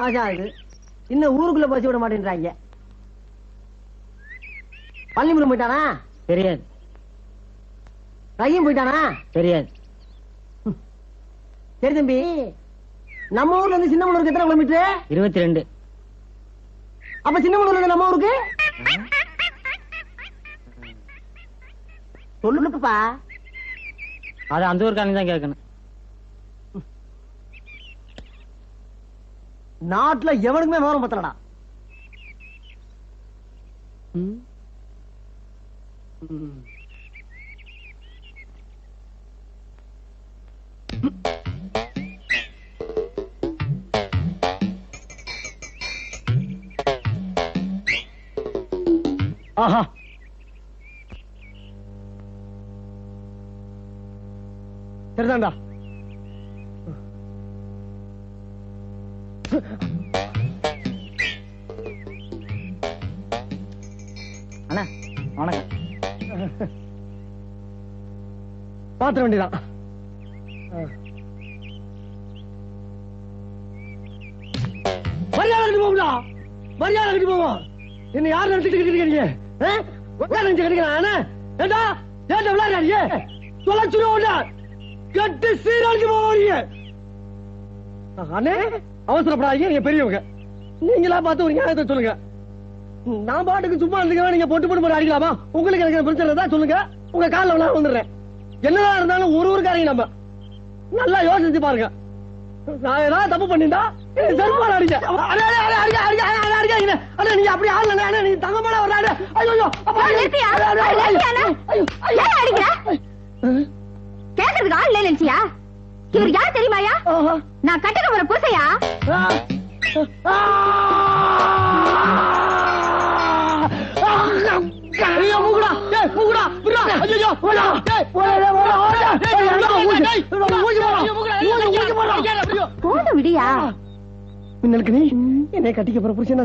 ஆகாது. இன்னும் ஊருக்குள்ள போச்சு விட மாட்டேன்றாங்க. பள்ளிமுறை போயிட்டானா? தெரியாது. ரையும் போயிட்டானா? தெரியாது. சரி தம்பி, நம்ம ஊர்ல இருந்து சின்னமனூருக்கு எத்தனை கிலோமீட்டர்? 22. அப்ப சின்னமனூர்ல இருந்து நம்ம ஊருக்கு சொல்லுப்பா. அது அந்த ஊருக்காரங்க தான் கேட்கணும். நாட்டுல எவனுக்குமே விவரம் பத்தலடா. ஆஹா, சரிதான்டா. அண்ணா வணக்கம். பாத்திர வேண்டியதான். மரியாதை கட்டி போகும்டா, மரியாதை கட்டி போவோம். என்ன யார் நினைச்சிட்டு கிடைக்கிறீங்க? ஏண்டா ஏண்டா விளையாடுறீங்க? தொலைச்சுருவோம்டா, கட்டு சீரழிச்சு போவீங்க. அண்ணே அவசரப்படாதீங்க, நீங்க பெரியவங்க. நீங்களா பார்த்து ஒரு நியாயத்தை சொல்லுங்க. நான் பாட்டுக்கு சும்மா இருந்துக்கிறேன், நீங்க பொட்டு பொட்டு போட்டு அடிக்கலாமா? உங்களுக்கு எனக்கு பிரச்சனை தான் சொல்லுங்க, உங்க காலில் விழா வந்துடுறேன். என்னதான் இருந்தாலும் ஒரு ஊருக்காரங்க நம்ம. நல்லா யோசிச்சு பாருங்க. நான் ஏதாவது தப்பு பண்ணிட்டா செருப்பால அடிக்க. நீங்க அப்படி ஆடல, நீங்க தங்கமான ஒரு ஆடு. ஐயோ கேக்குறதுக்கு ஆள் இல்ல நினைச்சியா? இவர் யார் தெரியுமாயா? நான் கட்டுக்க போற பூசையா? போதும் விடியா. என்னை கட்டிக்க போற புருஷன்